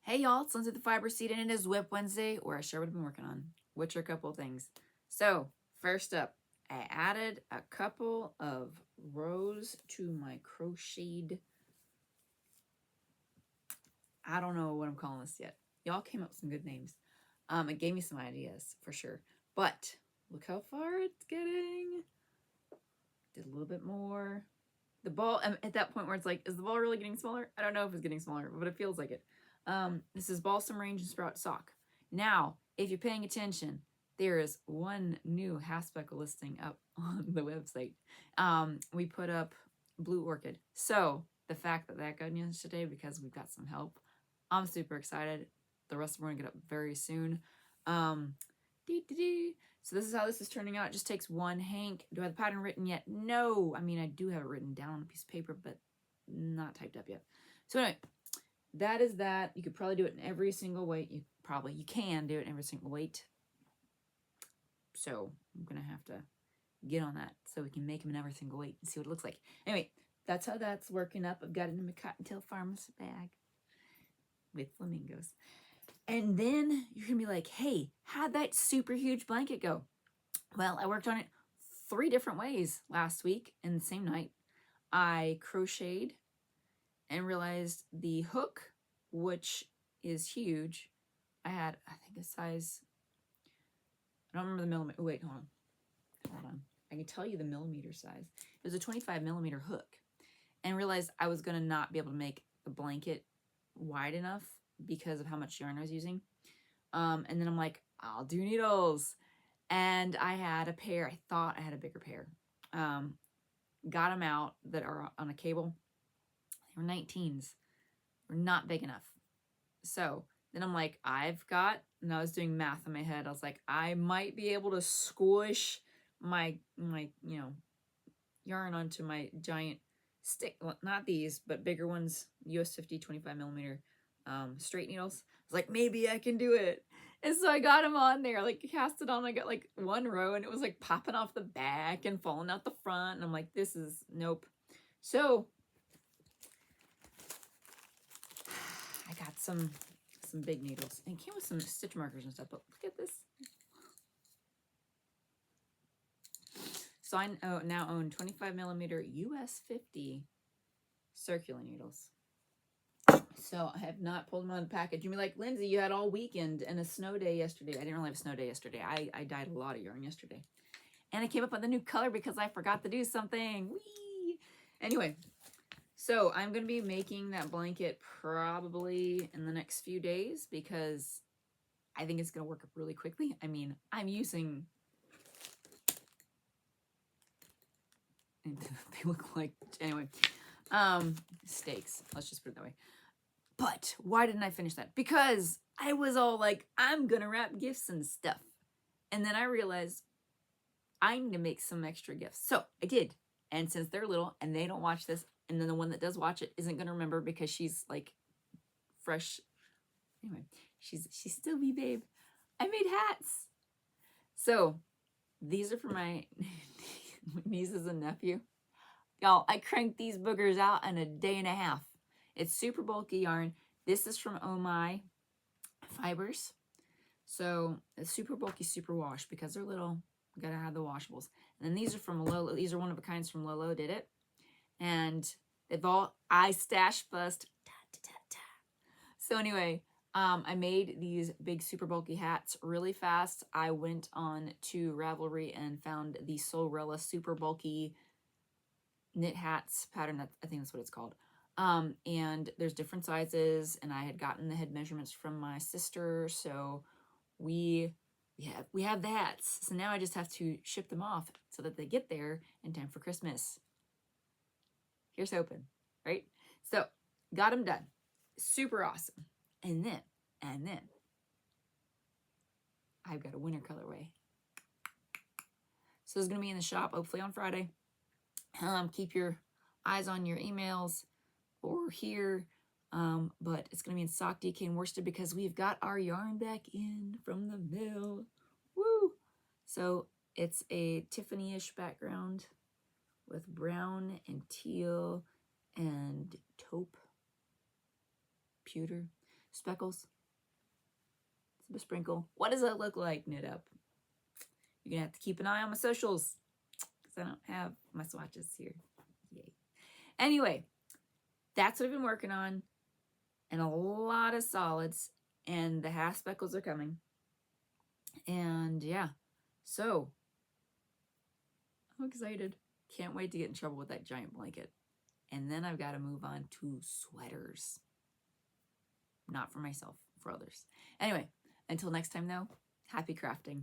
Hey y'all, it's Lindsay the Fiber Seed, and it is WIP Wednesday, where I share what I've been working on, which are a couple of things. So, first up, I added a couple of rows to my crocheted, I don't know what I'm calling this yet. Y'all came up with some good names. It gave me some ideas, for sure. But, look how far it's getting. Did a little bit more. The ball, I'm at that point where it's like, is the ball really getting smaller? I don't know if it's getting smaller, but it feels like it. This is Balsam Range and Sprout Sock. Now, if you're paying attention, there is one new half speckle listing up on the website. We put up Blue Orchid. So the fact that that got news today, because we've got some help, I'm super excited. The rest of them are gonna get up very soon. So this is how this is turning out. It just takes one hank. Do I have the pattern written yet? No. I mean, I do have it written down on a piece of paper, but not typed up yet. So anyway, that is that. You could probably do it in every single weight. You can do it in every single weight. So I'm going to have to get on that so we can make them in every single weight and see what it looks like. Anyway, that's how that's working up. I've got it in my Cottontail Farms bag with flamingos. And then you're going to be like, hey, how'd that super huge blanket go? Well, I worked on it 3 different ways last week in the same night. I crocheted and realized the hook, which is huge, I had, I think, a size, I don't remember the millimeter. Oh, wait, hold on. I can tell you the millimeter size. It was a 25 millimeter hook, and realized I was going to not be able to make the blanket wide enough because of how much yarn I was using. And then I'm like, I'll do needles. And I had a pair. I thought I had a bigger pair. Got them out that are on a cable. They were 19s. They're not big enough. So then I'm like, and I was doing math in my head. I was like, I might be able to squish my yarn onto my giant stick. Well, not these, but bigger ones, US 50, 25 millimeter straight needles. I was like, maybe I can do it. And so I got them on there, like cast it on. I got like 1 row and it was like popping off the back and falling out the front. And I'm like, this is nope. So I got some big needles, and it came with some stitch markers and stuff, but look at this. So I now own 25 millimeter US 50 circular needles. So I have not pulled them out of the package. You'd be like, Lindsay, you had all weekend and a snow day yesterday. I didn't really have a snow day yesterday. I dyed a lot of yarn yesterday. And I came up with a new color because I forgot to do something. Whee! Anyway, so I'm going to be making that blanket probably in the next few days because I think it's going to work up really quickly. I mean, I'm using... they look like... Anyway, steaks. Let's just put it that way. But why didn't I finish that? Because I was all like, I'm going to wrap gifts and stuff. And then I realized I need to make some extra gifts. So I did. And since they're little and they don't watch this, and then the one that does watch it isn't going to remember because she's like fresh. Anyway, she's still me, babe. I made hats. So these are for my nieces and nephew. Y'all, I cranked these boogers out in a day and a half. It's super bulky yarn. This is from Ohmy Fibers. So it's super bulky, super wash because they're little. We gotta have the washables. And then these are from Lolo. These are one of a kinds from Lolodidit. And they've all, I stash bust. So anyway, I made these big super bulky hats really fast. I went on to Ravelry and found the Sewrella super bulky knit hats pattern. I think that's what it's called. And there's different sizes, and I had gotten the head measurements from my sister, so we have the hats. So now I just have to ship them off so that they get there in time for Christmas. Here's hoping, right? So got them done. Super awesome. And then I've got a winter colorway. So it's gonna be in the shop hopefully on Friday. Keep your eyes on your emails or here, but it's gonna be in sock, DK, and worsted because we've got our yarn back in from the mill. Woo! So it's a Tiffany-ish background with brown and teal and taupe pewter. Speckles. A sprinkle. What does that look like? Knit up. You're gonna have to keep an eye on my socials because I don't have my swatches here. Yay. Anyway, that's what I've been working on, and a lot of solids, and the half speckles are coming. And yeah, so I'm excited. Can't wait to get in trouble with that giant blanket. And then I've got to move on to sweaters. Not for myself, for others. Anyway, until next time though, happy crafting.